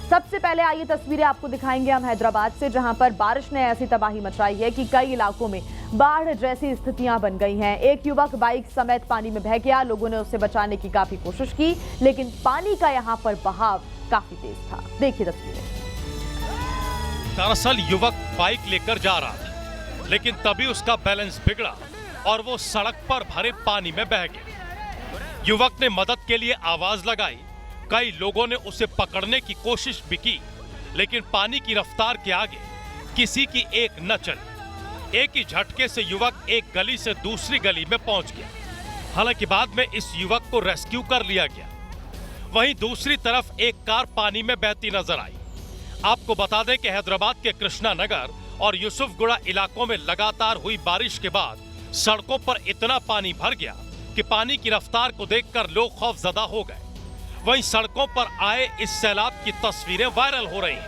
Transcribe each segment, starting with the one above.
सबसे पहले आइए तस्वीरें आपको दिखाएंगे हम हैदराबाद से, जहां पर बारिश ने ऐसी तबाही मचाई है कि कई इलाकों में बाढ़ जैसी स्थितियां बन गई हैं। एक युवक बाइक समेत पानी में बह गया। लोगों ने उसे बचाने की काफी कोशिश की, लेकिन पानी का यहां पर बहाव काफी तेज था। देखिए तस्वीरें। दरअसल युवक बाइक लेकर जा रहा था, लेकिन तभी उसका बैलेंस बिगड़ा और वो सड़क पर भरे पानी में बह गया। युवक ने मदद के लिए आवाज लगाई। कई लोगों ने उसे पकड़ने की कोशिश भी की, लेकिन पानी की रफ्तार के आगे किसी की एक न चली। एक ही झटके से युवक एक गली से दूसरी गली में पहुंच गया। हालांकि बाद में इस युवक को रेस्क्यू कर लिया गया। वहीं दूसरी तरफ एक कार पानी में बहती नजर आई। आपको बता दें कि हैदराबाद के कृष्णा नगर और यूसुफगुड़ा इलाकों में लगातार हुई बारिश के बाद सड़कों पर इतना पानी भर गया कि पानी की रफ्तार को देखकर लोग खौफजदा हो गए। वहीं सड़कों पर आए इस सैलाब की तस्वीरें वायरल हो रही हैं।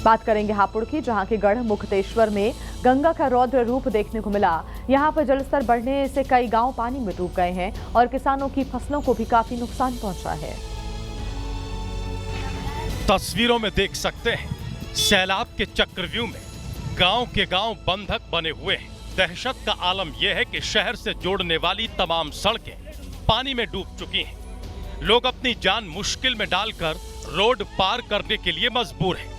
बात करेंगे हापुड़ की, जहां के गढ़ मुक्तेश्वर में गंगा का रौद्र रूप देखने को मिला। यहां पर जलस्तर बढ़ने से कई गांव पानी में डूब गए हैं और किसानों की फसलों को भी काफी नुकसान पहुंचा है। तस्वीरों में देख सकते हैं, सैलाब के चक्रव्यूह में गांव के गांव बंधक बने हुए हैं। दहशत का आलम यह है कि शहर से जोड़ने वाली तमाम सड़कें पानी में डूब चुकी हैं। लोग अपनी जान मुश्किल में डालकर रोड पार करने के लिए मजबूर हैं।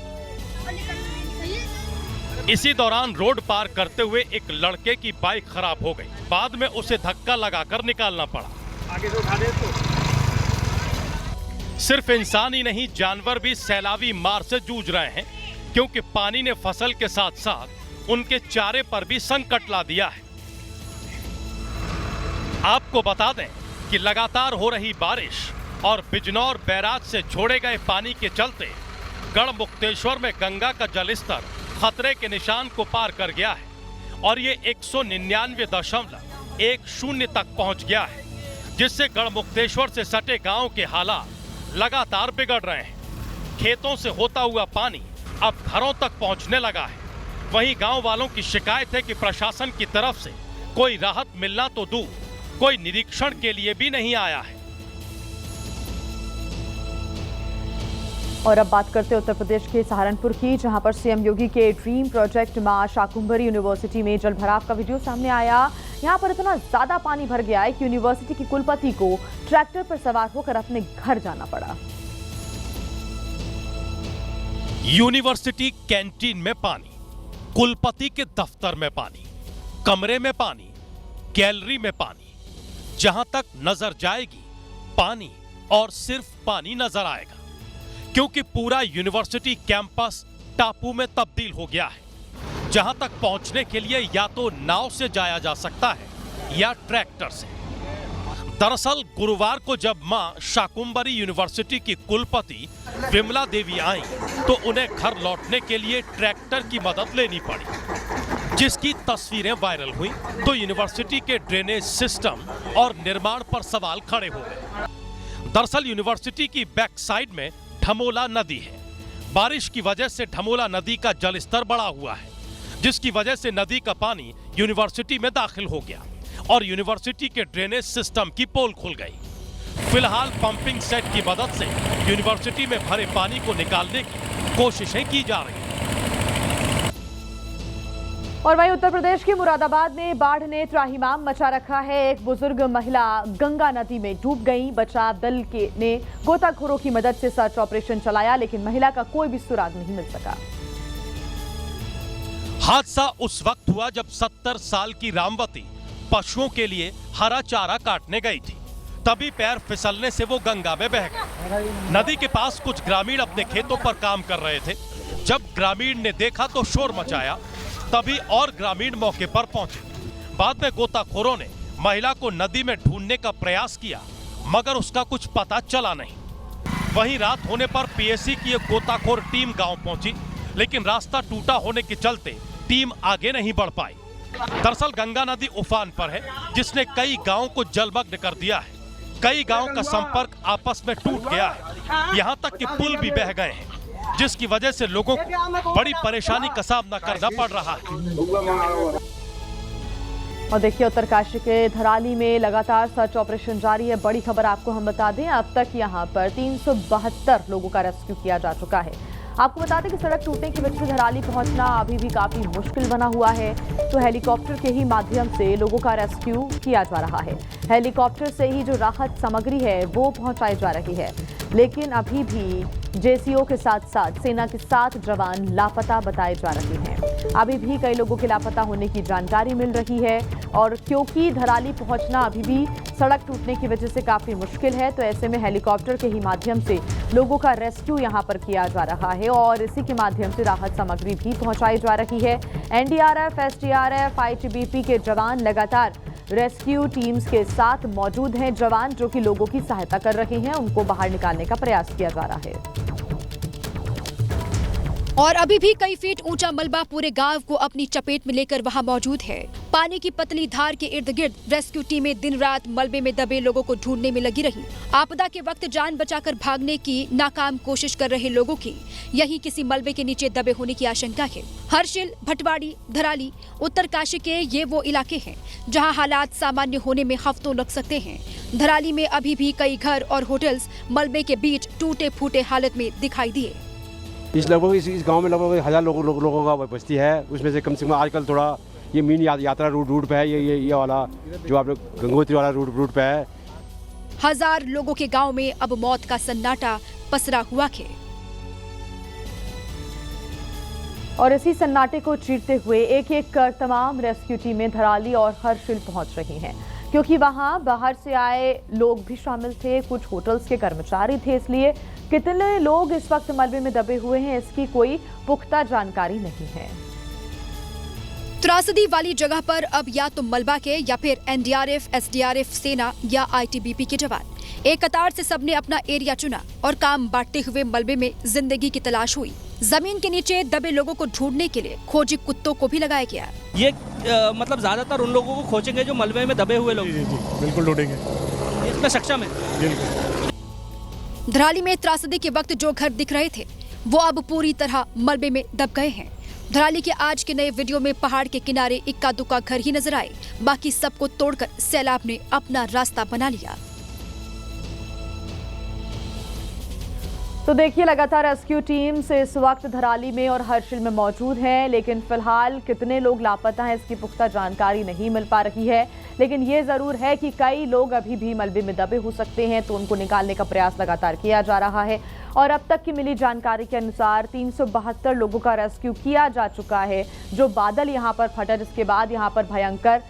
इसी दौरान रोड पार करते हुए एक लड़के की बाइक खराब हो गई। बाद में उसे धक्का लगाकर निकालना पड़ा। आगे से उठा दे तो। सिर्फ इंसान ही नहीं, जानवर भी सैलावी मार से जूझ रहे हैं, क्योंकि पानी ने फसल के साथ साथ उनके चारे पर भी संकट ला दिया है। आपको बता दें कि लगातार हो रही बारिश और बिजनौर बैराज से छोड़े गए पानी के चलते गढ़ मुक्तेश्वर में गंगा का जलस्तर खतरे के निशान को पार कर गया है और ये 199.10 तक पहुंच गया है, जिससे गढ़ मुक्तेश्वर से सटे गांव के हालात लगातार बिगड़ रहे हैं। खेतों से होता हुआ पानी अब घरों तक पहुंचने लगा है। वहीं गांव वालों की शिकायत है कि प्रशासन की तरफ से कोई राहत मिलना तो दूर, कोई निरीक्षण के लिए भी नहीं आया है। और अब बात करते हैं उत्तर प्रदेश के सहारनपुर की, जहां पर सीएम योगी के ड्रीम प्रोजेक्ट मां शाकुंभरी यूनिवर्सिटी में जलभराव का वीडियो सामने आया। यहां पर इतना ज्यादा पानी भर गया है कि यूनिवर्सिटी की कुलपति को ट्रैक्टर पर सवार होकर अपने घर जाना पड़ा। यूनिवर्सिटी कैंटीन में पानी, कुलपति के दफ्तर में पानी, कमरे में पानी, गैलरी में पानी, जहां तक नजर जाएगी पानी और सिर्फ पानी नजर आएगा, क्योंकि पूरा यूनिवर्सिटी कैंपस टापू में तब्दील हो गया है, जहां तक पहुंचने के लिए या तो नाव से जाया जा सकता है या ट्रैक्टर से। दरअसल गुरुवार को जब मां शाकुंभरी यूनिवर्सिटी की कुलपति विमला देवी आई तो उन्हें घर लौटने के लिए ट्रैक्टर की मदद लेनी पड़ी, जिसकी तस्वीरें वायरल हुई तो यूनिवर्सिटी के ड्रेनेज सिस्टम और निर्माण पर सवाल खड़े हो गए। दरअसल यूनिवर्सिटी की बैक साइड में ढमोला नदी है। बारिश की वजह से ढमोला नदी का जलस्तर बढ़ा हुआ है, जिसकी वजह से नदी का पानी यूनिवर्सिटी में दाखिल हो गया और यूनिवर्सिटी के ड्रेनेज सिस्टम की पोल खुल गई। फिलहाल पंपिंग सेट की मदद से यूनिवर्सिटी में भरे पानी को निकालने की कोशिशें की जा रही हैं। और वहीं उत्तर प्रदेश के मुरादाबाद में बाढ़ ने त्राहिमाम मचा रखा है। एक बुजुर्ग महिला गंगा नदी में डूब गई। बचाव दल ने गोताखोरों की मदद से सर्च ऑपरेशन चलाया, लेकिन महिला का कोई भी सुराग नहीं मिल सका। हादसा उस वक्त हुआ जब 70 साल की रामवती पशुओं के लिए हरा चारा काटने गई थी। तभी पैर फिसलने से वो गंगा में बह गई। नदी के पास कुछ ग्रामीण अपने खेतों पर काम कर रहे थे। जब ग्रामीण ने देखा तो शोर मचाया, तभी और ग्रामीण मौके पर पहुंचे। बाद में गोताखोरों ने महिला को नदी में ढूंढने का प्रयास किया, मगर उसका कुछ पता चला नहीं। वहीं रात होने पर पीएसी की एक गोताखोर टीम गांव पहुंची, लेकिन रास्ता टूटा होने के चलते टीम आगे नहीं बढ़ पाई। दरअसल गंगा नदी उफान पर है, जिसने कई गांवों को जलमग्न कर दिया है। कई गांवों का संपर्क आपस में टूट गया है, यहाँ तक कि पुल भी बह गए हैं, जिसकी वजह से लोगों को बड़ी परेशानी का सामना करना पड़ रहा है। और देखिए उत्तरकाशी के धराली में लगातार सर्च ऑपरेशन जारी है। बड़ी खबर आपको हम बता दें, अब तक यहां पर 372 लोगों का रेस्क्यू किया जा चुका है। आपको बता दें कि सड़क टूटने की वजह से धराली पहुंचना अभी भी काफी मुश्किल बना हुआ है, तो हेलीकॉप्टर के ही माध्यम से लोगों का रेस्क्यू किया जा रहा है। हेलीकॉप्टर से ही जो राहत सामग्री है वो पहुंचाई जा रही है, लेकिन अभी भी जेसीओ के साथ साथ सेना के 7 जवान लापता बताए जा रहे हैं। अभी भी कई लोगों के लापता होने की जानकारी मिल रही है, और क्योंकि धराली पहुंचना अभी भी सड़क टूटने की वजह से काफी मुश्किल है, तो ऐसे में हेलीकॉप्टर के ही माध्यम से लोगों का रेस्क्यू यहां पर किया जा रहा है और इसी के माध्यम से राहत सामग्री भी पहुंचाई जा रही है। एनडीआरएफ, एसडीआरएफ, आईटीबीपी के जवान लगातार रेस्क्यू टीम्स के साथ मौजूद हैं। जवान जो कि लोगों की सहायता कर रहे हैं, उनको बाहर निकालने का प्रयास किया जा रहा है। और अभी भी कई फीट ऊंचा मलबा पूरे गांव को अपनी चपेट में लेकर वहां मौजूद है। पानी की पतली धार के इर्द गिर्द रेस्क्यू टीमें दिन रात मलबे में दबे लोगों को ढूंढने में लगी रही। आपदा के वक्त जान बचाकर भागने की नाकाम कोशिश कर रहे लोगों की यही किसी मलबे के नीचे दबे होने की आशंका है। हर्षिल, भटवाड़ी, धराली, उत्तरकाशी के ये वो इलाके हैं जहाँ हालात सामान्य होने में हफ्तों लग सकते हैं। धराली में अभी भी कई घर और होटल्स मलबे के बीच टूटे फूटे हालत में दिखाई दिए। इस गांव में लगभग 1000 लोगों का बस्ती है। उसमें से कम आजकल थोड़ा ये मीन यात्रा रूट पे है, ये वाला जो आप गंगोत्री वाला रूट पे है। 1000 लोगों के गांव में अब मौत का सन्नाटा पसरा हुआ है। और इसी सन्नाटे को चीरते हुए एक एक कर तमाम रेस्क्यू टीमें धराली और हर्षिल पहुंच रही हैं, क्योंकि वहां बाहर से आए लोग भी शामिल थे, कुछ होटल्स के कर्मचारी थे। इसलिए कितने लोग इस वक्त मलबे में दबे हुए हैं, इसकी कोई पुख्ता जानकारी नहीं है। त्रासदी वाली जगह पर अब या तो मलबा के या फिर एनडीआरएफ, एसडीआरएफ, सेना या आईटीबीपी के जवान एक कतार से सबने अपना एरिया चुना और काम बांटते हुए मलबे में जिंदगी की तलाश हुई। जमीन के नीचे दबे लोगों को ढूंढने के लिए खोजी कुत्तों को भी लगाया गया। ये मतलब ज्यादातर उन लोगों को खोजेंगे जो मलबे में दबे हुए लोग। जी, बिल्कुल ढूंढेंगे, इसमें सक्षम है। बिल्कुल। धराली में त्रासदी के वक्त जो घर दिख रहे थे वो अब पूरी तरह मलबे में दब गए हैं। धराली के आज के नए वीडियो में पहाड़ के किनारे इक्का दुक्का घर ही नजर आए, बाकी सबको तोड़कर सैलाब ने अपना रास्ता बना लिया। तो देखिए लगातार रेस्क्यू टीम्स इस वक्त धराली में और हर्षिल में मौजूद हैं, लेकिन फिलहाल कितने लोग लापता हैं इसकी पुख्ता जानकारी नहीं मिल पा रही है। लेकिन ये जरूर है कि कई लोग अभी भी मलबे में दबे हो सकते हैं, तो उनको निकालने का प्रयास लगातार किया जा रहा है। और अब तक की मिली जानकारी के अनुसार 372 लोगों का रेस्क्यू किया जा चुका है। जो बादल यहाँ पर फटा, जिसके बाद यहाँ पर भयंकर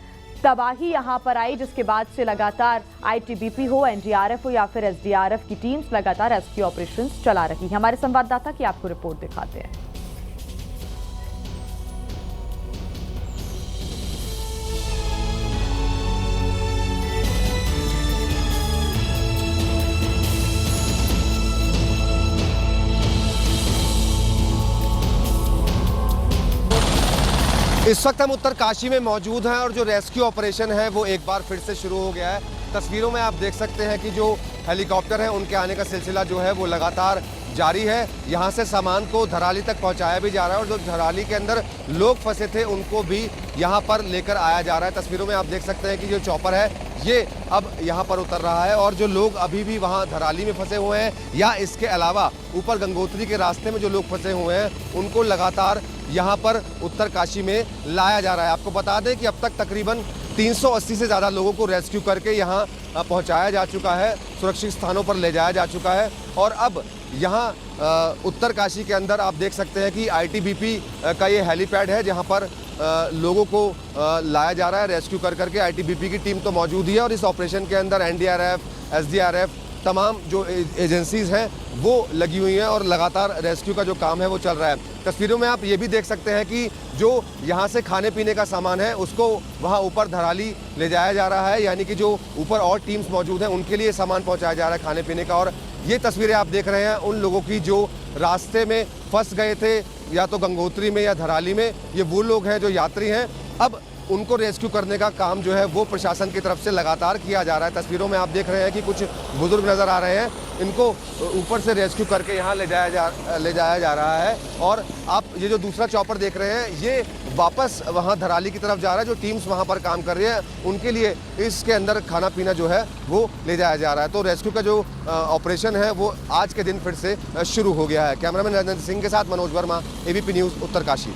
तबाही यहाँ पर आई, जिसके बाद से लगातार आईटीबीपी हो, एनडीआरएफ हो या फिर एसडीआरएफ की टीम्स लगातार रेस्क्यू ऑपरेशंस चला रही है। हमारे संवाददाता की आपको रिपोर्ट दिखाते हैं। इस वक्त हम उत्तरकाशी में मौजूद हैं और जो रेस्क्यू ऑपरेशन है वो एक बार फिर से शुरू हो गया है। तस्वीरों में आप देख सकते हैं कि जो हेलीकॉप्टर है उनके आने का सिलसिला जो है वो लगातार जारी है। यहाँ से सामान को धराली तक पहुँचाया भी जा रहा है और जो धराली के अंदर लोग फंसे थे उनको भी यहाँ पर लेकर आया जा रहा है। तस्वीरों में आप देख सकते हैं कि जो चॉपर है ये अब यहाँ पर उतर रहा है और जो लोग अभी भी वहाँ धराली में फंसे हुए हैं या इसके अलावा ऊपर गंगोत्री के रास्ते में जो लोग फंसे हुए हैं उनको लगातार यहाँ पर उत्तरकाशी में लाया जा रहा है। आपको बता दें कि अब तक तकरीबन 380 से ज़्यादा लोगों को रेस्क्यू करके यहाँ पहुँचाया जा चुका है, सुरक्षित स्थानों पर ले जाया जा चुका है। और अब यहाँ उत्तरकाशी के अंदर आप देख सकते हैं कि आईटीबीपी का ये हेलीपैड है जहाँ पर लोगों को लाया जा रहा है रेस्क्यू कर करके। आईटीबीपी की टीम तो मौजूद ही है और इस ऑपरेशन के अंदर एनडीआरएफ, एसडीआरएफ तमाम जो एजेंसीज हैं वो लगी हुई हैं और लगातार रेस्क्यू का जो काम है वो चल रहा है। तस्वीरों में आप ये भी देख सकते हैं कि जो यहाँ से खाने पीने का सामान है उसको वहाँ ऊपर धराली ले जाया जा रहा है, यानी कि जो ऊपर और टीम्स मौजूद हैं उनके लिए सामान पहुँचाया जा रहा है खाने पीने का। और ये तस्वीरें आप देख रहे हैं उन लोगों की जो रास्ते में फंस गए थे या तो गंगोत्री में या धराली में। ये वो लोग हैं जो यात्री हैं, अब उनको रेस्क्यू करने का काम जो है वो प्रशासन की तरफ से लगातार किया जा रहा है। तस्वीरों में आप देख रहे हैं कि कुछ बुजुर्ग नज़र आ रहे हैं, इनको ऊपर से रेस्क्यू करके यहाँ ले जाया जा रहा है। और आप ये जो दूसरा चॉपर देख रहे हैं ये वापस वहां धराली की तरफ जा रहा है। जो टीम्स वहां पर काम कर रही है उनके लिए इसके अंदर खाना पीना जो है वो ले जाया जा रहा है। तो रेस्क्यू का जो ऑपरेशन है वो आज के दिन फिर से शुरू हो गया है। कैमरामैन राजेंद्र सिंह के साथ मनोज वर्मा, एबीपी न्यूज, उत्तरकाशी।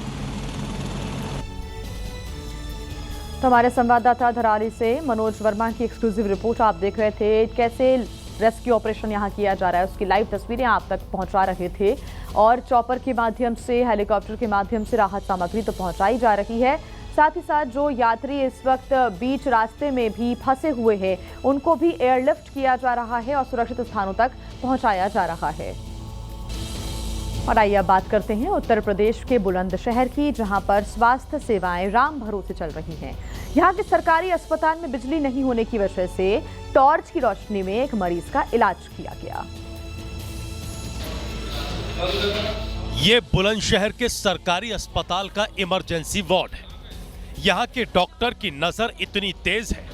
तो हमारे संवाददाता धराली से मनोज वर्मा की एक्सक्लूसिव रिपोर्ट आप देख रहे थे। कैसे रेस्क्यू ऑपरेशन यहां किया जा रहा है उसकी लाइव तस्वीरें आप तक पहुंचा रहे थे और चॉपर के माध्यम से, हेलीकॉप्टर के माध्यम से राहत सामग्री तो पहुंचाई जा रही है। साथ ही साथ जो यात्री इस वक्त बीच रास्ते में भी फंसे हुए हैं उनको भी एयरलिफ्ट किया जा रहा है और सुरक्षित स्थानों तक पहुंचाया जा रहा है। और आइए अब बात करते हैं उत्तर प्रदेश के बुलंदशहर की, जहां पर स्वास्थ्य सेवाएं राम भरोसे चल रही हैं। यहां के सरकारी अस्पताल में बिजली नहीं होने की वजह से टॉर्च की रोशनी में एक मरीज का इलाज किया गया। ये बुलंदशहर के सरकारी अस्पताल का इमरजेंसी वार्ड है। यहाँ के डॉक्टर की नजर इतनी तेज है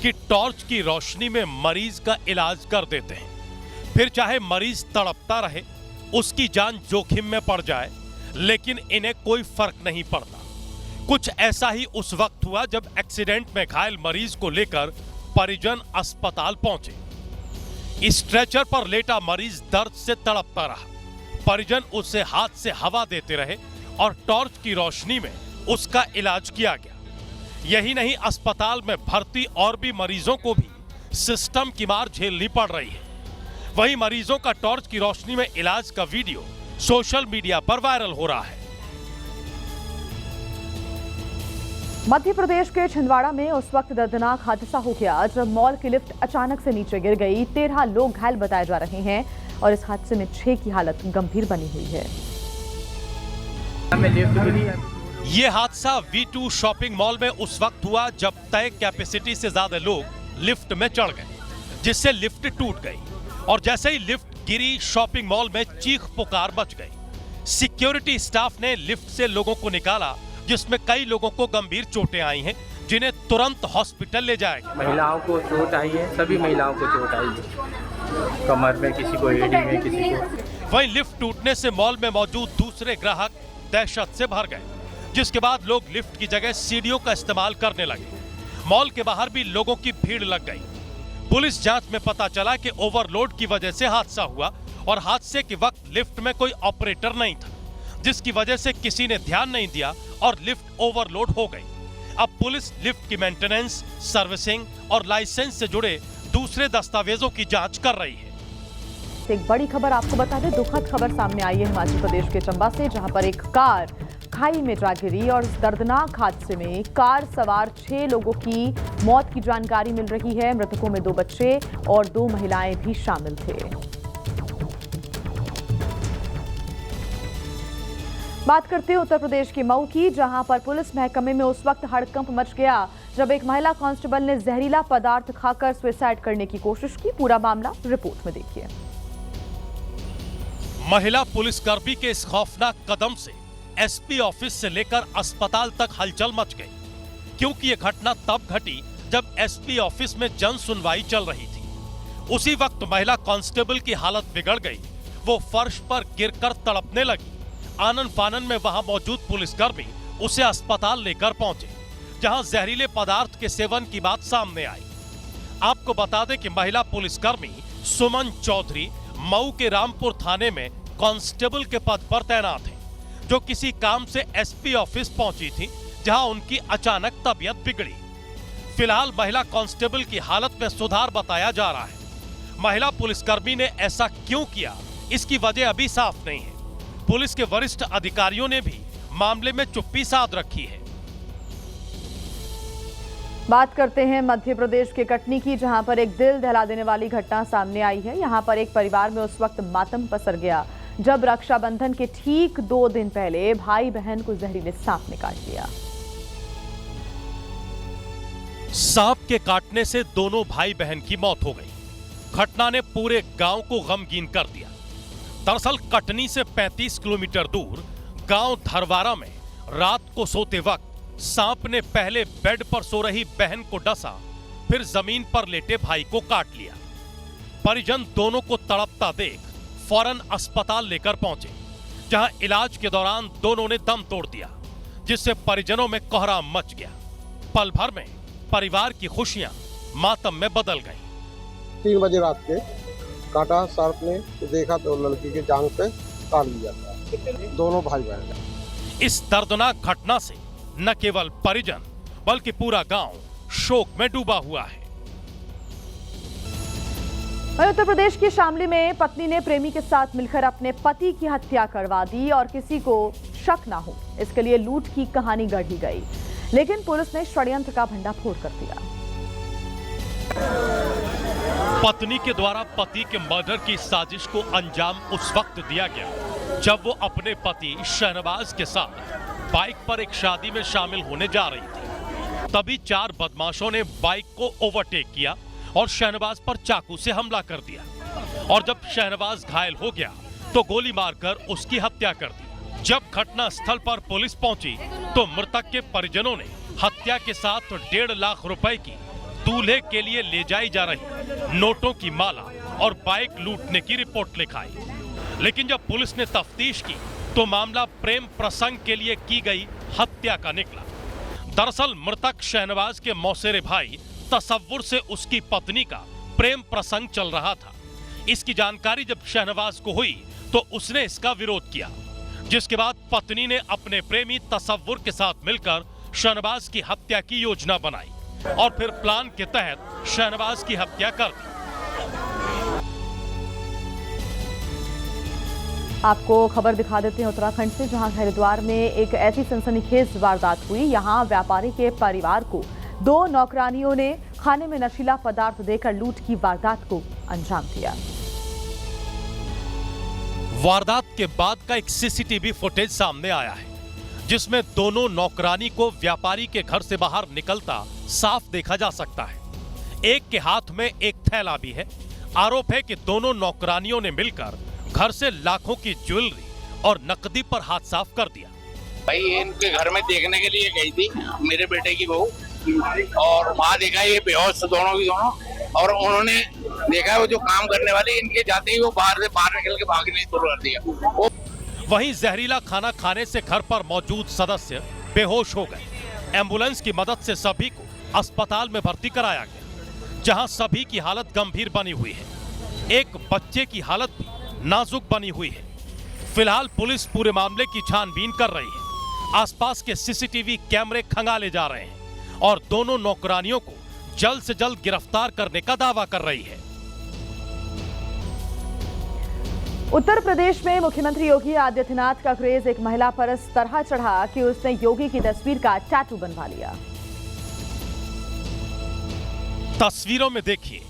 कि टॉर्च की रोशनी में मरीज का इलाज कर देते हैं। फिर चाहे मरीज तड़पता रहे, उसकी जान जोखिम में पड़ जाए, लेकिन इन्हें कोई फर्क नहीं पड़ता। कुछ ऐसा ही उस वक्त हुआ जब एक्सीडेंट में घायल मरीज को लेकर परिजन अस्पताल पहुंचे। स्ट्रेचर पर लेटा मरीज दर्द से तड़पता रहा। परिजन उसे हाथ से हवा देते रहे और टॉर्च की रोशनी में उसका इलाज किया गया। यही नहीं, अस्पताल में भर्ती और भी मरीजों को भी सिस्टम की मार झेलनी पड़ रही है। वहीं मरीजों का टॉर्च की रोशनी में इलाज का वीडियो सोशल मीडिया पर वायरल हो रहा है। मध्य प्रदेश के छिंदवाड़ा में उस वक्त दर्दनाक हादसा हो गया जब मॉल की लिफ्ट अचानक से नीचे गिर गई। 13 लोग घायल बताए जा रहे हैं और इस हादसे में 6 की हालत गंभीर बनी हुई है। ये हादसा V2 शॉपिंग मॉल में उस वक्त हुआ जब तय कैपेसिटी से ज्यादा लोग लिफ्ट में चढ़ गए, जिससे लिफ्ट टूट गई और जैसे ही लिफ्ट गिरी शॉपिंग मॉल में चीख पुकार मच गई। सिक्योरिटी स्टाफ ने लिफ्ट से लोगों को निकाला, जिसमें कई लोगों को गंभीर चोटें आई हैं, जिन्हें तुरंत हॉस्पिटल ले जाया गया। महिलाओं को चोट आई है, सभी महिलाओं को चोट आई है, कमर में, किसी को एड़ी में, किसी को। वहीं लिफ्ट टूटने से मॉल में मौजूद दूसरे ग्राहक दहशत से भर गए, जिसके बाद लोग लिफ्ट की जगह सीढ़ियों का इस्तेमाल करने लगे। मॉल के बाहर भी लोगों की भीड़ लग गई। पुलिस जांच में पता चला कि ओवरलोड की वजह से हादसा हुआ और हादसे के वक्त लिफ्ट में कोई ऑपरेटर नहीं था, जिसकी वजह से किसी ने ध्यान नहीं दिया और लिफ्ट ओवरलोड हो गई। अब पुलिस लिफ्ट की मेंटेनेंस, सर्विसिंग और लाइसेंस से जुड़े दूसरे दस्तावेजों की जांच कर रही है। एक बड़ी खबर आपको बता दें, दुखद खबर सामने आई है हिमाचल प्रदेश के चंबा से, जहां पर एक कार खाई में जा गिरी और इस दर्दनाक हादसे में कार सवार 6 लोगों की मौत की जानकारी मिल रही है। मृतकों में 2 बच्चे और 2 महिलाएं भी शामिल थे। बात करते हैं उत्तर प्रदेश के मऊ की, जहां पर पुलिस महकमे में उस वक्त हड़कंप मच गया जब एक महिला कांस्टेबल ने जहरीला पदार्थ खाकर सुसाइड करने की कोशिश की। पूरा मामला रिपोर्ट में देखिए। महिला पुलिसकर्मी के इस खौफनाक कदम से एसपी ऑफिस से लेकर अस्पताल तक हलचल मच गई, क्योंकि यह घटना तब घटी जब एसपी ऑफिस में जन सुनवाई चल रही थी। उसी वक्त महिला कांस्टेबल की हालत बिगड़ गई। वो फर्श पर गिरकर तड़पने लगी। आनन फानन में वहां मौजूद पुलिसकर्मी उसे अस्पताल लेकर पहुंचे, जहां जहरीले पदार्थ के सेवन की बात सामने आई। आपको बता दें कि महिला पुलिसकर्मी सुमन चौधरी मऊ के रामपुर थाने में कांस्टेबल के पद पर तैनात हैं, जो किसी काम से एसपी ऑफिस पहुंची थी, जहां उनकी अचानक तबीयत बिगड़ी। फिलहाल महिला कांस्टेबल की हालत में सुधार बताया जा रहा है। महिला पुलिसकर्मी ने ऐसा क्यों किया, इसकी वजह अभी साफ नहीं है। पुलिस के वरिष्ठ अधिकारियों ने भी मामले में चुप्पी साध रखी है। बात करते हैं मध्य प्रदेश के कटनी की, जहां पर एक दिल दहला देने वाली घटना सामने आई है। यहां पर एक परिवार में उस वक्त मातम पसर गया जब रक्षाबंधन के ठीक 2 दिन पहले भाई बहन को जहरीले सांप ने काट लिया। सांप के काटने से दोनों भाई बहन की मौत हो गई। घटना ने पूरे गांव को गमगीन कर दिया। दरअसल कटनी से 35 किलोमीटर दूर गांव धरवारा में रात को सोते वक्त सांप ने पहले बेड पर सो रही बहन को डसा, फिर जमीन पर लेटे भाई को काट लिया। परिजन दोनों को तड़पता देख फौरन अस्पताल लेकर पहुंचे, जहां इलाज के दौरान दोनों ने दम तोड़ दिया, जिससे परिजनों में कोहराम मच गया। पल भर में परिवार की खुशियां मातम में बदल गईं। 3 बजे रात के काटा सर्प ने तो देखा तो लड़की के जांग पे काट लिया था। दोनों भाई बहन। इस दर्दनाक घटना से न केवल परिजन बल्कि पूरा गांव शोक में डूबा हुआ है। उत्तर प्रदेश के शामली में पत्नी ने प्रेमी के साथ मिलकर अपने पति की हत्या करवा दी और किसी को शक ना हो इसके लिए लूट की कहानी गढ़ी गई, लेकिन पुलिस ने षड्यंत्र का भंडाफोड़ कर दिया। पत्नी के द्वारा पति के मर्डर की साजिश को अंजाम उस वक्त दिया गया जब वो अपने पति शहनवाज के साथ बाइक पर एक शादी में शामिल होने जा रही थी। तभी 4 बदमाशों ने बाइक को ओवरटेक किया और शहनवाज पर चाकू से हमला कर दिया और जब शहनवाज घायल हो गया तो गोली मारकर उसकी हत्या कर दी। जब घटना स्थल पर पुलिस पहुंची तो मृतक के परिजनों ने हत्या के साथ 1.5 लाख रुपए की दूल्हे के लिए ले जाई जा रही नोटों की माला और बाइक लूटने की रिपोर्ट लिखाई। लेकिन जब पुलिस ने तफ्तीश की तो मामला प्रेम प्रसंग के लिए की गई हत्या का निकला। दरअसल मृतक शहनवाज के मौसेरे भाई तसव्वुर से उसकी पत्नी का प्रेम प्रसंग चल रहा था। इसकी जानकारी जब शहनवाज को हुई तो उसने इसका विरोध किया, जिसके बाद पत्नी ने अपने प्रेमी तसव्वुर के साथ मिलकर शहनवाज की हत्या की योजना बनाई और फिर प्लान के तहत शहनवाज की हत्या कर दी। आपको खबर दिखा देते हैं उत्तराखंड से, जहां हरिद्वार में एक ऐसी सनसनीखेज वारदात हुई। यहां व्यापारी के परिवार को 2 नौकरानियों ने खाने में नशीला पदार्थ देकर लूट की वारदात को अंजाम दिया। वारदात के बाद का एक सीसीटीवी फुटेज सामने आया है, जिसमें दोनों नौकरानी को व्यापारी के घर से बाहर निकलता साफ देखा जा सकता है। एक के हाथ में एक थैला भी है। आरोप है कि दोनों नौकरानियों ने मिलकर घर से लाखों की ज्वेलरी और नकदी पर हाथ साफ कर दिया। भाई इनके घर में देखने के लिए गई थी मेरे बेटे की बहू, और वहाँ देखा ये बेहोश दोनों की दोनों, और उन्होंने देखा वो जो काम करने वाले इनके जाते ही वो बाहर निकल के भागने शुरू कर दिया। वहीं जहरीला खाना खाने से घर पर मौजूद सदस्य बेहोश हो गए। एम्बुलेंस की मदद से सभी को अस्पताल में भर्ती कराया गया, जहां सभी की हालत गंभीर बनी हुई है। एक बच्चे की हालत भी नाजुक बनी हुई है। फिलहाल पुलिस पूरे मामले की छानबीन कर रही है। आसपास के सीसीटीवी कैमरे खंगाले जा रहे हैं और दोनों नौकरानियों को जल्द से जल्द गिरफ्तार करने का दावा कर रही है। उत्तर प्रदेश में मुख्यमंत्री योगी आदित्यनाथ का क्रेज एक महिला पर इस तरह चढ़ा कि उसने योगी की तस्वीर का टैटू बनवा लिया। तस्वीरों में देखिए,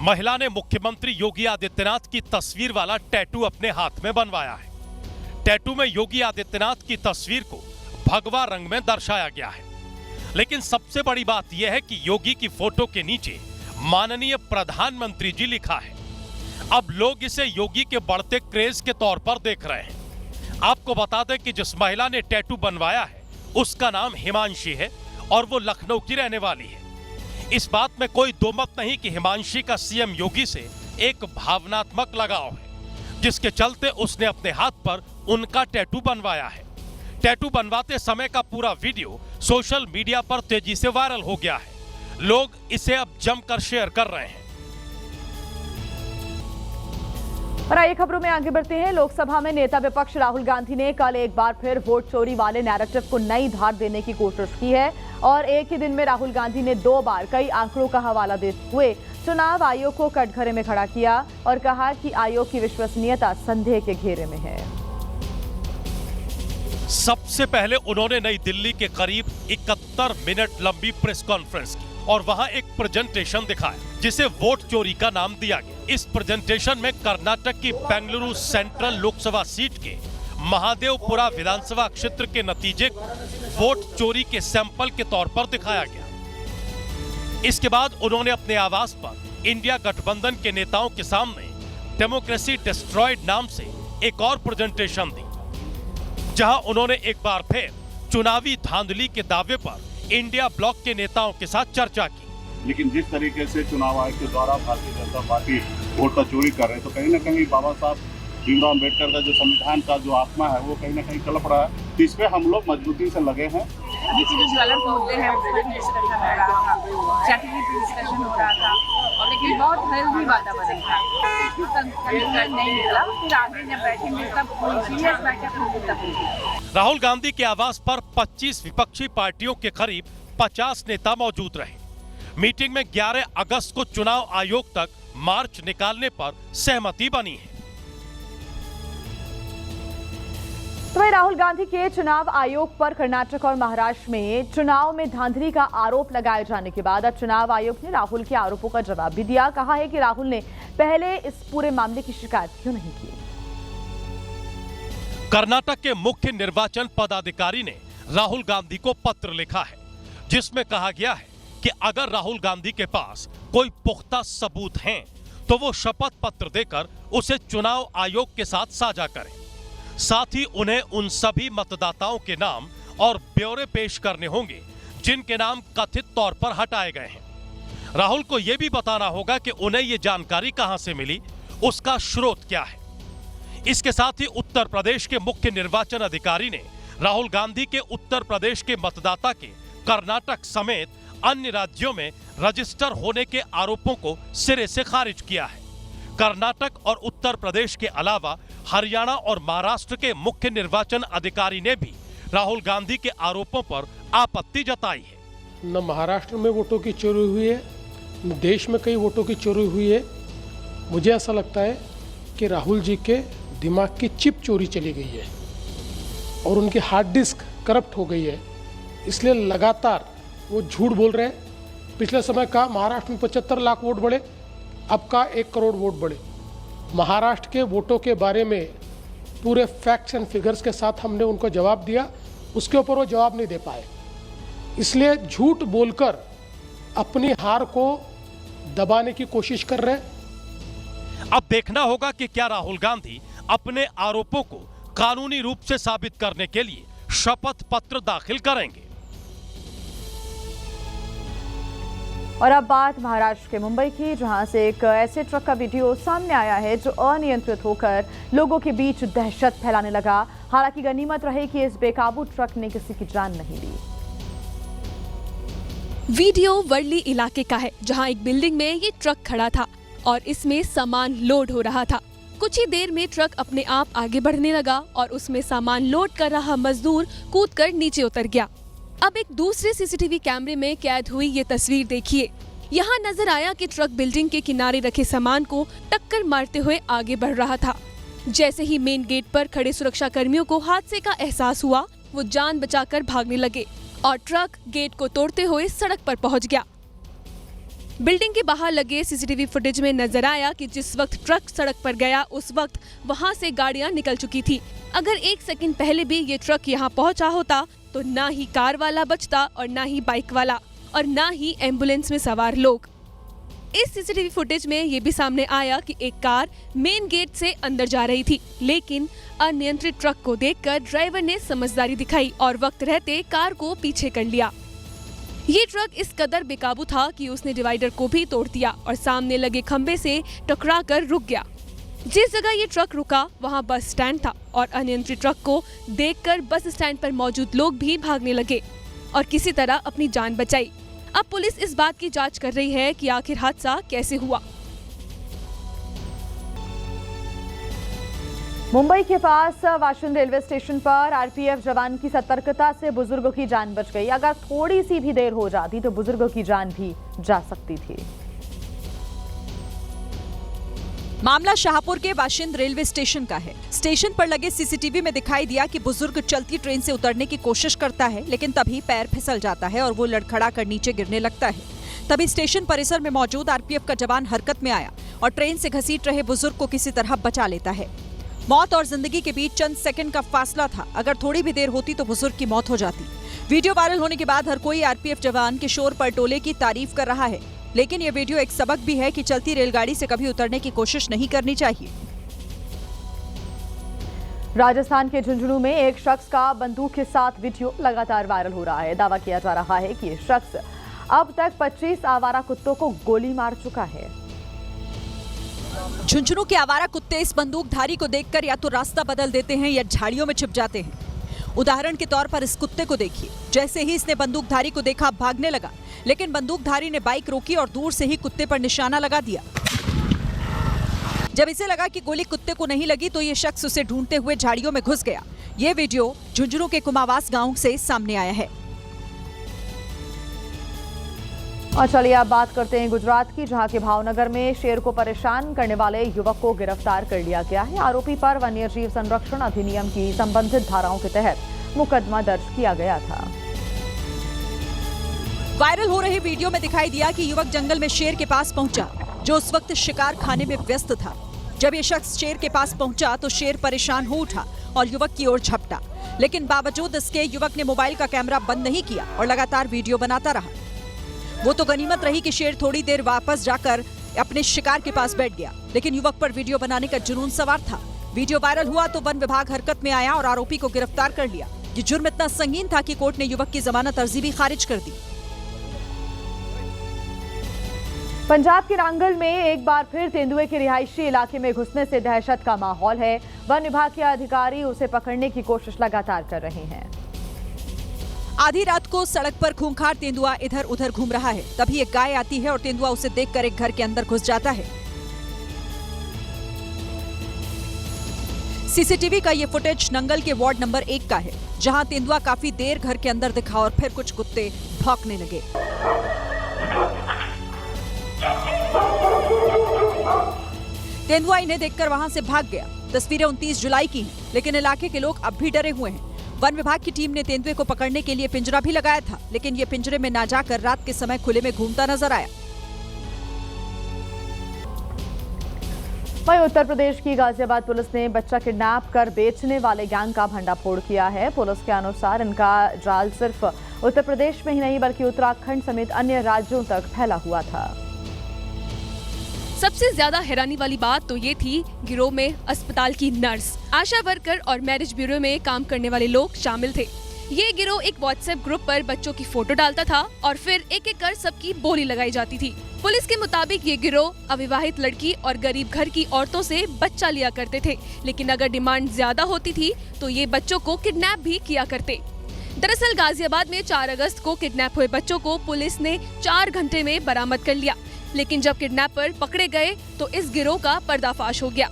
महिला ने मुख्यमंत्री योगी आदित्यनाथ की तस्वीर वाला टैटू अपने हाथ में बनवाया है। टैटू में योगी आदित्यनाथ की तस्वीर को भगवा रंग में दर्शाया गया है। लेकिन सबसे बड़ी बात यह है कि योगी की फोटो के नीचे माननीय प्रधानमंत्री जी लिखा है। अब लोग इसे योगी के बढ़ते क्रेज के तौर पर देख रहे हैं। आपको बता दें कि जिस महिला ने टैटू बनवाया है उसका नाम हिमांशी है और वो लखनऊ की रहने वाली है। इस बात में कोई दो मत नहीं कि हिमांशी का सीएम योगी से एक भावनात्मक लगाव है, जिसके चलते उसने अपने हाथ पर उनका टैटू बनवाया है। टैटू बनवाते समय का पूरा वीडियो सोशल मीडिया पर तेजी से वायरल हो गया है। लोग इसे अब जमकर शेयर कर रहे हैं। और आइए खबरों में आगे बढ़ते हैं। लोकसभा में नेता विपक्ष राहुल गांधी ने कल एक बार फिर वोट चोरी वाले नैरेटिव को नई धार देने की कोशिश की है और एक ही दिन में राहुल गांधी ने 2 बार कई आंकड़ों का हवाला देते हुए चुनाव आयोग को कटघरे में खड़ा किया और कहा कि आयोग की विश्वसनीयता संदेह के घेरे में है। सबसे पहले उन्होंने नई दिल्ली के करीब 71 मिनट लंबी प्रेस कॉन्फ्रेंस की और वहां एक प्रेजेंटेशन दिखाया जिसे वोट चोरी का नाम दिया गया। इस प्रेजेंटेशन में कर्नाटक की बेंगलुरु सेंट्रल लोकसभा सीट के महादेवपुरा विधानसभा क्षेत्र के नतीजे को वोट चोरी के सैंपल के तौर पर दिखाया गया। इसके बाद उन्होंने अपने आवास पर इंडिया गठबंधन के नेताओं के सामने डेमोक्रेसी डिस्ट्रॉयड नाम से एक और प्रेजेंटेशन दी, जहां उन्होंने एक बार फिर चुनावी धांधली के दावे पर इंडिया ब्लॉक के नेताओं के साथ चर्चा की। लेकिन जिस तरीके से चुनाव आयोग के द्वारा भारतीय जनता पार्टी वोट का चोरी कर रहे हैं, तो कहीं ना कहीं बाबा साहब भीमराव अम्बेडकर का जो संविधान का जो आत्मा है वो कहीं ना कहीं तड़प रहा है। तो इस पे हम लोग मजबूती से लगे हैं। जो ज्वेलर बोलते हैं उस पर डिस्कशन हो रहा था, चटनी पे डिस्कशन हो रहा था, और लेकिन बहुत हेल्दी वातावरण था। नहीं मिला, फिर आगे जब बैठेंगे तब सीरियस बैठक होगी तब। राहुल गांधी के आवास पर 25 विपक्षी पार्टियों के करीब 50 नेता मौजूद रहे। मीटिंग में 11 अगस्त को चुनाव आयोग तक मार्च निकालने पर सहमति बनी है। तो वहीं राहुल गांधी के चुनाव आयोग पर कर्नाटक और महाराष्ट्र में चुनाव में धांधली का आरोप लगाए जाने के बाद अब चुनाव आयोग ने राहुल के आरोपों का जवाब भी दिया। कहा है कि राहुल ने पहले इस पूरे मामले की शिकायत क्यों नहीं की। कर्नाटक के मुख्य निर्वाचन पदाधिकारी ने राहुल गांधी को पत्र लिखा है, जिसमें कहा गया है कि अगर राहुल गांधी के पास कोई पुख्ता सबूत हैं, तो वो शपथ पत्र देकर उसे चुनाव आयोग के साथ साझा करें। साथ ही उन्हें उन सभी मतदाताओं के नाम और ब्यौरे पेश करने होंगे जिनके नाम कथित तौर पर हटाए गए हैं। राहुल को यह भी बताना होगा कि उन्हें यह जानकारी कहां से मिली, उसका स्रोत क्या है। इसके साथ ही उत्तर प्रदेश के मुख्य निर्वाचन अधिकारी ने राहुल गांधी के उत्तर प्रदेश के मतदाता के कर्नाटक समेत अन्य राज्यों में रजिस्टर होने के आरोपों को सिरे से खारिज किया है। कर्नाटक और उत्तर प्रदेश के अलावा हरियाणा और महाराष्ट्र के मुख्य निर्वाचन अधिकारी ने भी राहुल गांधी के आरोपों पर आपत्ति जताई है। न महाराष्ट्र में वोटों की चोरी हुई है, न देश में कई वोटों की चोरी हुई है। मुझे ऐसा लगता है कि राहुल जी के दिमाग की चिप चोरी चली गई है और उनकी हार्ड डिस्क करप्ट हो गई है, इसलिए लगातार वो झूठ बोल रहे हैं। पिछले समय का महाराष्ट्र में 75 लाख वोट बढ़े, अब का 1 करोड़ वोट बढ़े। महाराष्ट्र के वोटों के बारे में पूरे फैक्ट्स एंड फिगर्स के साथ हमने उनको जवाब दिया, उसके ऊपर वो जवाब नहीं दे पाए, इसलिए झूठ बोलकर अपनी हार को दबाने की कोशिश कर रहे हैं। अब देखना होगा कि क्या राहुल गांधी अपने आरोपों को कानूनी रूप से साबित करने के लिए शपथ पत्र दाखिल करेंगे। और अब बात महाराष्ट्र के मुंबई की, जहां से एक ऐसे ट्रक का वीडियो सामने आया है जो अनियंत्रित होकर लोगों के बीच दहशत फैलाने लगा। हालांकि गनीमत रही कि इस बेकाबू ट्रक ने किसी की जान नहीं ली। वीडियो वर्ली इलाके का है, जहां एक बिल्डिंग में ये ट्रक खड़ा था और इसमें सामान लोड हो रहा था। कुछ ही देर में ट्रक अपने आप आगे बढ़ने लगा और उसमें सामान लोड कर रहा मजदूर कूदकर नीचे उतर गया। अब एक दूसरे सीसीटीवी कैमरे में कैद हुई ये तस्वीर देखिए। यहाँ नजर आया कि ट्रक बिल्डिंग के किनारे रखे सामान को टक्कर मारते हुए आगे बढ़ रहा था। जैसे ही मेन गेट पर खड़े सुरक्षा कर्मियों को हादसे का एहसास हुआ, वो जान बचाकर भागने लगे और ट्रक गेट को तोड़ते हुए सड़क पर पहुंच गया। बिल्डिंग के बाहर लगे सीसीटीवी फुटेज में नजर आया कि जिस वक्त ट्रक सड़क पर गया उस वक्त वहां से गाड़ियां निकल चुकी थी। अगर 1 सेकंड पहले भी ये ट्रक यहां पहुंचा होता तो ना ही कार वाला बचता और ना ही बाइक वाला और ना ही एम्बुलेंस में सवार लोग। इस सीसीटीवी फुटेज में ये भी सामने आया कि एक कार मेन गेट से अंदर जा रही थी, लेकिन अनियंत्रित ट्रक को देखकर ड्राइवर ने समझदारी दिखाई और वक्त रहते कार को पीछे कर लिया। ये ट्रक इस कदर बेकाबू था कि उसने डिवाइडर को भी तोड़ दिया और सामने लगे खंबे से टकराकर रुक गया। जिस जगह ये ट्रक रुका वहां बस स्टैंड था और अनियंत्रित ट्रक को देखकर बस स्टैंड पर मौजूद लोग भी भागने लगे और किसी तरह अपनी जान बचाई। अब पुलिस इस बात की जांच कर रही है कि आखिर हादसा कैसे हुआ। मुंबई के पास वाशिंद रेलवे स्टेशन पर आरपीएफ जवान की सतर्कता से बुजुर्गों की जान बच गई। अगर थोड़ी सी भी देर हो जाती तो बुजुर्गों की जान भी जा सकती थी। मामला शाहपुर के वाशिंद रेलवे स्टेशन का है। स्टेशन पर लगे सीसीटीवी में दिखाई दिया कि बुजुर्ग चलती ट्रेन से उतरने की कोशिश करता है, लेकिन तभी पैर फिसल जाता है और वो लड़खड़ा कर नीचे गिरने लगता है। तभी स्टेशन परिसर में मौजूद आरपीएफ का जवान हरकत में आया और ट्रेन से घसीट रहे बुजुर्ग को किसी तरह बचा लेता है। मौत और जिंदगी के बीच चंद सेकंड का फासला था। अगर थोड़ी भी देर होती तो बुजुर्ग की मौत हो जाती। वीडियो वायरल होने के बाद हर कोई आरपीएफ जवान के शोर पर टोले की तारीफ कर रहा है, लेकिन ये वीडियो एक सबक भी है कि चलती रेलगाड़ी से कभी उतरने की कोशिश नहीं करनी चाहिए। राजस्थान के झुंझुनू में एक शख्स का बंदूक के साथ वीडियो लगातार वायरल हो रहा है। दावा किया जा रहा है कि ये शख्स अब तक 25 आवारा कुत्तों को गोली मार चुका है। झुंझुनू के आवारा कुत्ते इस बंदूकधारी को देखकर या तो रास्ता बदल देते हैं या झाड़ियों में छिप जाते हैं। उदाहरण के तौर पर इस कुत्ते को देखिए, जैसे ही इसने बंदूकधारी को देखा भागने लगा, लेकिन बंदूकधारी ने बाइक रोकी और दूर से ही कुत्ते पर निशाना लगा दिया। जब इसे लगा कि गोली कुत्ते को नहीं लगी तो ये शख्स उसे ढूंढते हुए झाड़ियों में घुस गया। ये वीडियो झुंझुनू के कुमावास गांव से सामने आया है। और चलिए अब बात करते हैं गुजरात की, जहां के भावनगर में शेर को परेशान करने वाले युवक को गिरफ्तार कर लिया गया है। आरोपी पर वन्यजीव संरक्षण अधिनियम की संबंधित धाराओं के तहत मुकदमा दर्ज किया गया था। वायरल हो रही वीडियो में दिखाई दिया कि युवक जंगल में शेर के पास पहुंचा, जो उस वक्त शिकार खाने में व्यस्त था। जब ये शख्स शेर के पास पहुंचा तो शेर परेशान हो उठा और युवक की ओर झपटा, लेकिन बावजूद इसके युवक ने मोबाइल का कैमरा बंद नहीं किया और लगातार वीडियो बनाता रहा। वो तो गनीमत रही कि शेर थोड़ी देर वापस जाकर अपने शिकार के पास बैठ गया, लेकिन युवक पर वीडियो बनाने का जुनून सवार था। वीडियो वायरल हुआ तो वन विभाग हरकत में आया और आरोपी को गिरफ्तार कर लिया। ये जुर्म इतना संगीन था कि कोर्ट ने युवक की जमानत अर्जी भी खारिज कर दी। पंजाब के नांगल में एक बार फिर तेंदुए के रिहायशी इलाके में घुसने से दहशत का माहौल है। वन विभाग के अधिकारी उसे पकड़ने की कोशिश लगातार कर रहे हैं। आधी रात को सड़क पर खूंखार तेंदुआ इधर उधर घूम रहा है। तभी एक गाय आती है और तेंदुआ उसे देखकर एक घर के अंदर घुस जाता है। सीसीटीवी का ये फुटेज नंगल के वार्ड नंबर 1 का है, जहां तेंदुआ काफी देर घर के अंदर दिखा और फिर कुछ कुत्ते भौंकने लगे। तेंदुआ इन्हें देखकर वहां से भाग गया। तस्वीरें 29 जुलाई की हैं, लेकिन इलाके के लोग अब भी डरे हुए हैं। वन विभाग की टीम ने तेंदुए को पकड़ने के लिए पिंजरा भी लगाया था, लेकिन ये पिंजरे में ना जाकर रात के समय खुले में घूमता नजर आया। वहीं उत्तर प्रदेश की गाजियाबाद पुलिस ने बच्चा किडनैप कर बेचने वाले गैंग का भंडाफोड़ किया है। पुलिस के अनुसार इनका जाल सिर्फ उत्तर प्रदेश में ही नहीं बल्कि उत्तराखंड समेत अन्य राज्यों तक फैला हुआ था। सबसे ज्यादा हैरानी वाली बात तो ये थी, गिरोह में अस्पताल की नर्स, आशा वर्कर और मैरिज ब्यूरो में काम करने वाले लोग शामिल थे। ये गिरोह एक व्हाट्सएप ग्रुप पर बच्चों की फोटो डालता था और फिर एक एक कर सबकी बोली लगाई जाती थी। पुलिस के मुताबिक ये गिरोह अविवाहित लड़की और गरीब घर की औरतों से बच्चा लिया करते थे, लेकिन अगर डिमांड ज्यादा होती थी तो ये बच्चों को किडनैप भी किया करते। दरअसल गाजियाबाद में 4 अगस्त को किडनैप हुए बच्चों को पुलिस ने 4 घंटे में बरामद कर लिया, लेकिन जब किडनैपर पकड़े गए तो इस गिरोह का पर्दाफाश हो गया।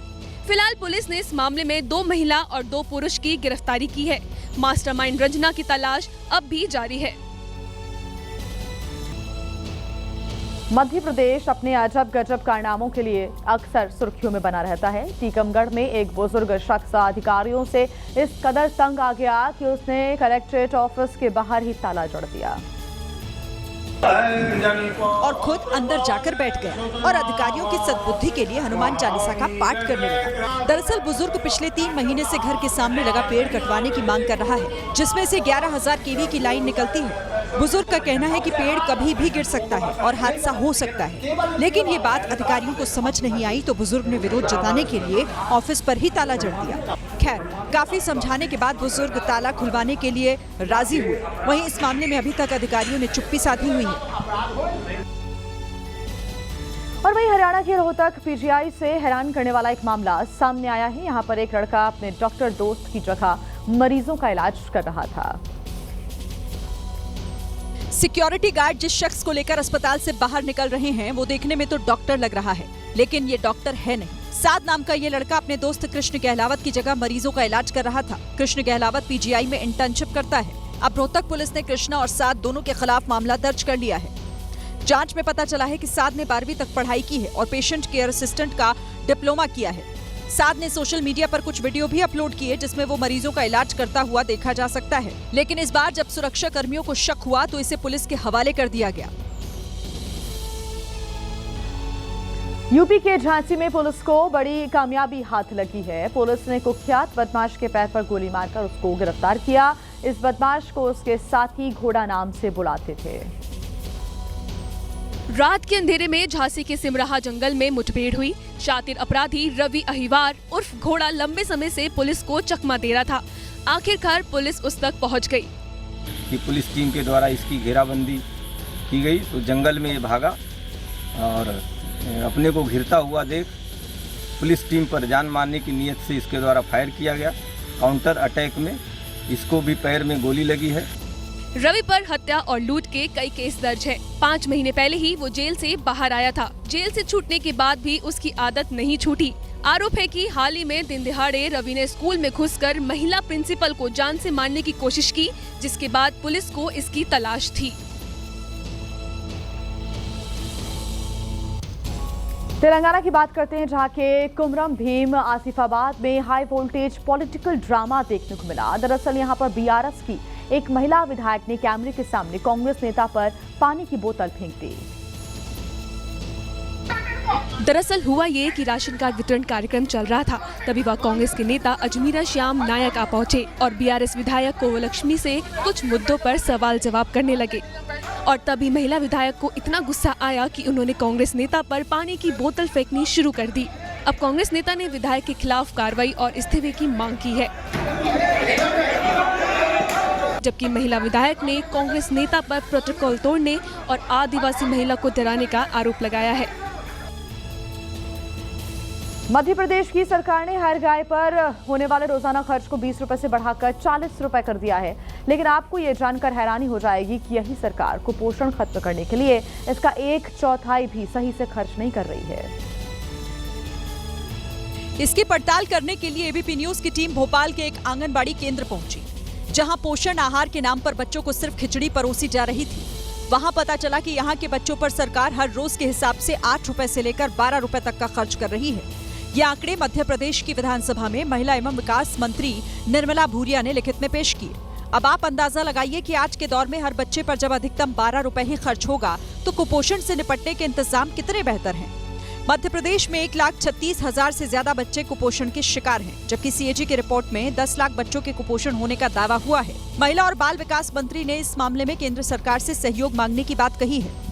फिलहाल पुलिस ने इस मामले में 2 महिला और 2 पुरुष की गिरफ्तारी की है। मास्टरमाइंड रंजना की तलाश अब भी जारी है। मध्य प्रदेश अपने अजब गजब कारनामों के लिए अक्सर सुर्खियों में बना रहता है। टीकमगढ़ में एक बुजुर्ग शख्स अधिकारियों से इस कदर तंग आ गया कि उसने कलेक्ट्रेट ऑफिस के बाहर ही ताला जड़ दिया और खुद अंदर जाकर बैठ गया और अधिकारियों की सद्बुद्धि के लिए हनुमान चालीसा का पाठ करने लगा। दरअसल बुजुर्ग पिछले 3 महीने से घर के सामने लगा पेड़ कटवाने की मांग कर रहा है, जिसमें से 11,000 केवी की लाइन निकलती है। बुजुर्ग का कहना है कि पेड़ कभी भी गिर सकता है और हादसा हो सकता है, लेकिन ये बात अधिकारियों को समझ नहीं आई तो बुजुर्ग ने विरोध जताने के लिए ऑफिस पर ही ताला जड़ दिया। खैर, काफी समझाने के बाद बुजुर्ग ताला खुलवाने के लिए राजी हुए। वहीं इस मामले में अभी तक अधिकारियों ने चुप्पी साधी हुई है। और वहीं हरियाणा के रोहतक पीजीआई से हैरान करने वाला एक मामला सामने आया है। यहाँ पर एक लड़का अपने डॉक्टर दोस्त की जगह मरीजों का इलाज कर रहा था। सिक्योरिटी गार्ड जिस शख्स को लेकर अस्पताल से बाहर निकल रहे हैं वो देखने में तो डॉक्टर लग रहा है, लेकिन ये डॉक्टर है नहीं। साद नाम का ये लड़का अपने दोस्त कृष्ण गहलावत की जगह मरीजों का इलाज कर रहा था। कृष्ण गहलावत पीजीआई में इंटर्नशिप करता है। अब रोहतक पुलिस ने कृष्णा और साद दोनों के खिलाफ मामला दर्ज कर लिया है। जांच में पता चला है कि साद ने 12वीं तक पढ़ाई की है और पेशेंट केयर असिस्टेंट का डिप्लोमा किया है। साद ने सोशल मीडिया पर कुछ वीडियो भी अपलोड किए जिसमें वो मरीजों का इलाज करता हुआ देखा जा सकता है, लेकिन इस बार जब सुरक्षा कर्मियों को शक हुआ तो इसे पुलिस के हवाले कर दिया गया। यूपी के झांसी में पुलिस को बड़ी कामयाबी हाथ लगी है। पुलिस ने कुख्यात बदमाश के पैर पर गोली मारकर उसको गिरफ्तार किया। इस बदमाश को उसके साथी घोड़ा नाम से बुलाते थे। रात के अंधेरे में झांसी के सिमराहा जंगल में मुठभेड़ हुई। शातिर अपराधी रवि अहिवार उर्फ घोड़ा लंबे समय से पुलिस को चकमा दे रहा था। आखिरकार पुलिस उस तक पहुंच गई। कि पुलिस टीम के द्वारा इसकी घेराबंदी की गई तो जंगल में ये भागा और अपने को घिरता हुआ देख पुलिस टीम पर जान मारने की नीयत से इसके द्वारा फायर किया गया। काउंटर अटैक में इसको भी पैर में गोली लगी है। रवि पर हत्या और लूट के कई केस दर्ज है। 5 महीने पहले ही वो जेल से बाहर आया था। जेल से छूटने के बाद भी उसकी आदत नहीं छूटी। आरोप है कि हाल ही में दिन दिहाड़े रवि ने स्कूल में घुसकर महिला प्रिंसिपल को जान से मारने की कोशिश की, जिसके बाद पुलिस को इसकी तलाश थी। तेलंगाना की बात करते हैं, जहां के कुमरम भीम आसिफाबाद में हाई वोल्टेज पॉलिटिकल ड्रामा देखने को मिला। दरअसल यहां पर बीआरएस की एक महिला विधायक ने कैमरे के सामने कांग्रेस नेता पर पानी की बोतल फेंक दी। दरअसल हुआ ये कि राशन कार्ड वितरण कार्यक्रम चल रहा था, तभी वह कांग्रेस के नेता अजमीरा श्याम नायक आ पहुंचे और बीआरएस विधायक कोवलक्ष्मी से कुछ मुद्दों पर सवाल जवाब करने लगे। और तभी महिला विधायक को इतना गुस्सा आया कि उन्होंने कांग्रेस नेता पर पानी की बोतल फेंकनी शुरू कर दी। अब कांग्रेस नेता ने विधायक के खिलाफ कार्रवाई और इस्तीफे की मांग की है, जबकि महिला विधायक ने कांग्रेस नेता पर प्रोटोकॉल तोड़ने और आदिवासी महिला को डराने का आरोप लगाया है। मध्य प्रदेश की सरकार ने हर गाय पर होने वाले रोजाना खर्च को 20 रुपए से बढ़ाकर 40 रुपए कर दिया है। लेकिन आपको ये जानकर हैरानी हो जाएगी कि यही सरकार कुपोषण खत्म करने के लिए इसका 1/4 भी सही से खर्च नहीं कर रही है। इसकी पड़ताल करने के लिए एबीपी न्यूज की टीम भोपाल के एक आंगनबाड़ी केंद्र पहुंची, जहां पोषण आहार के नाम पर बच्चों को सिर्फ खिचड़ी परोसी जा रही थी। वहां पता चला कि यहां के बच्चों पर सरकार हर रोज के हिसाब से 8 रुपए से लेकर 12 रुपए तक का खर्च कर रही है। ये आंकड़े मध्य प्रदेश की विधानसभा में महिला एवं विकास मंत्री निर्मला भूरिया ने लिखित में पेश किए। अब आप अंदाजा लगाइए कि आज के दौर में हर बच्चे पर जब अधिकतम 12 रुपए ही खर्च होगा तो कुपोषण से निपटने के इंतजाम कितने बेहतर हैं। मध्य प्रदेश में 1,36,000 से ज्यादा बच्चे कुपोषण के शिकार हैं, जबकि सीएजी की रिपोर्ट में 10 लाख बच्चों के कुपोषण होने का दावा हुआ है। महिला और बाल विकास मंत्री ने इस मामले में केंद्र सरकार से सहयोग मांगने की बात कही है।